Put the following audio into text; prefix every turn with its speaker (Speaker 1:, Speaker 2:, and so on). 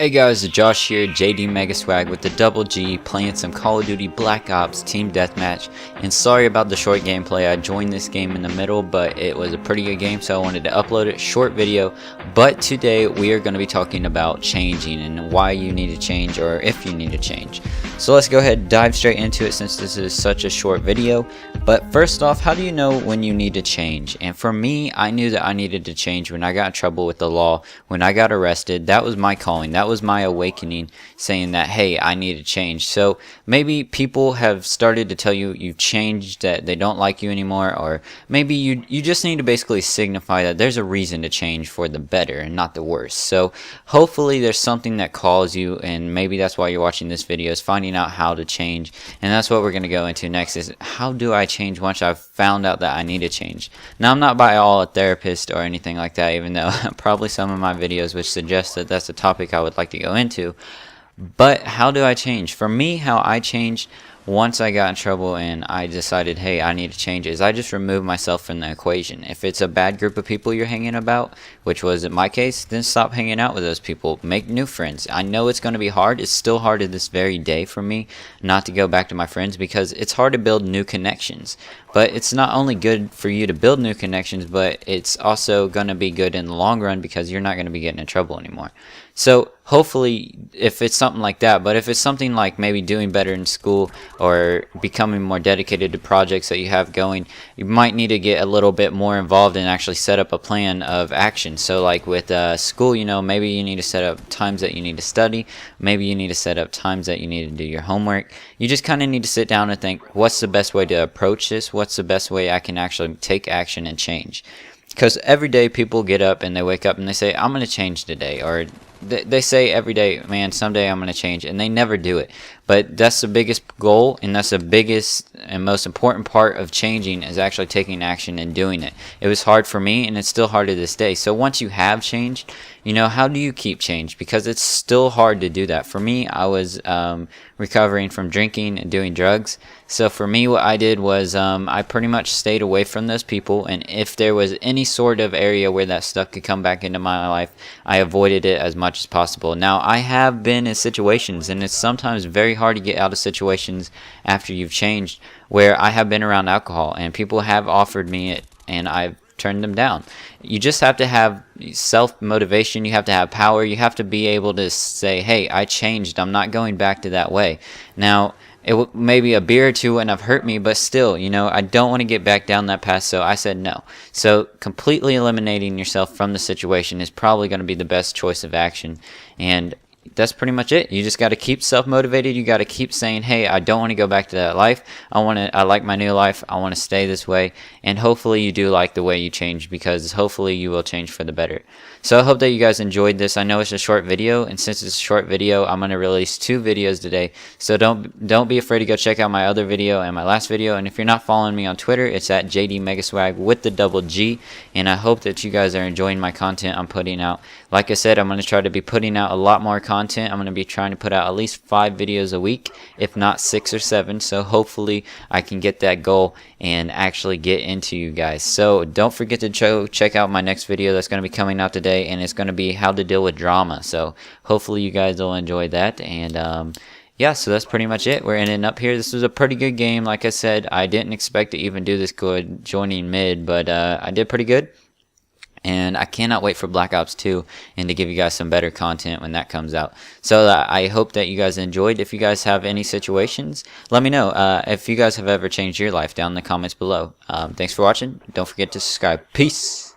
Speaker 1: Hey guys, it's Josh here, JDMegaSwagg with the double G, playing some Call of Duty Black Ops Team Deathmatch. And sorry about the short gameplay, I joined this game in the middle, but it was a pretty good game, so I wanted to upload it, short video. But today we are going to be talking about changing and why you need to change, or if you need to change. So let's go ahead and dive straight into it since this is such a short video. But first off, how do you know when you need to change? And for me, I knew that I needed to change when I got in trouble with the law, when I got arrested. That was my calling. That was my awakening, saying that, hey, I need to change. So maybe people have started to tell you you've changed, that they don't like you anymore, or maybe you just need to basically signify that there's a reason to change for the better and not the worse. So hopefully there's something that calls you, and maybe that's why you're watching this video, is finding out how to change. And that's what we're going to go into next, is how do I change once I've found out that I need to change. Now, I'm not by all a therapist or anything like that, even though probably some of my videos which suggest that that's a topic I would like to go into. But how do I change? For me, how I changed once I got in trouble and I decided, hey, I need to change, is I just remove myself from the equation. If it's a bad group of people you're hanging about, which was in my case, then stop hanging out with those people. Make new friends. I know it's going to be hard. It's still hard to this very day for me not to go back to my friends, because it's hard to build new connections. But it's not only good for you to build new connections, but it's also going to be good in the long run, because you're not going to be getting in trouble anymore. So hopefully, if it's something like that, but if it's something like maybe doing better in school or becoming more dedicated to projects that you have going, you might need to get a little bit more involved and actually set up a plan of action. So like with school, you know, maybe you need to set up times that you need to study. Maybe you need to set up times that you need to do your homework. You just kind of need to sit down and think, what's the best way to approach this? What's the best way I can actually take action and change? Because every day people get up and they wake up and they say, I'm going to change today, or they say every day, man, someday I'm going to change, and they never do it. But that's the biggest goal, and that's the biggest and most important part of changing, is actually taking action and doing it. It was hard for me, and it's still hard to this day. So once you have changed, you know, how do you keep change? Because it's still hard to do that. For me, I was recovering from drinking and doing drugs. So for me, what I did was I pretty much stayed away from those people, and if there was any sort of area where that stuff could come back into my life, I avoided it as much as possible. Now, I have been in situations, and it's sometimes very hard to get out of situations after you've changed, where I have been around alcohol and people have offered me it and I've turned them down. You just have to have self-motivation. You have to have power. You have to be able to say, hey, I changed. I'm not going back to that way. Now, maybe a beer or two wouldn't have hurt me, but still, you know, I don't want to get back down that path, so I said no. So completely eliminating yourself from the situation is probably going to be the best choice of action. And that's pretty much it. You just got to keep self-motivated. You got to keep saying, hey, I don't want to go back to that life. I like my new life. I want to stay this way. And hopefully you do like the way you change, because hopefully you will change for the better. So I hope that you guys enjoyed this. I know it's a short video, and since it's a short video, I'm going to release 2 videos today. So don't be afraid to go check out my other video and my last video. And if you're not following me on Twitter, it's at JDMegaSwagg with the double G. And I hope that you guys are enjoying my content I'm putting out. Like I said, I'm going to try to be putting out a lot more content. I'm going to be trying to put out at least 5 videos a week, if not 6 or 7. So hopefully I can get that goal and actually get into you guys. So don't forget to check out my next video that's going to be coming out today, and it's going to be how to deal with drama. So hopefully you guys will enjoy that. And yeah, so that's pretty much it. We're ending up here. This was a pretty good game. Like I said, I didn't expect to even do this good joining mid, but I did pretty good. And I cannot wait for Black Ops 2 and to give you guys some better content when that comes out. So I hope that you guys enjoyed. If you guys have any situations, let me know. If you guys have ever changed your life, down in the comments below. Thanks for watching. Don't forget to subscribe. Peace.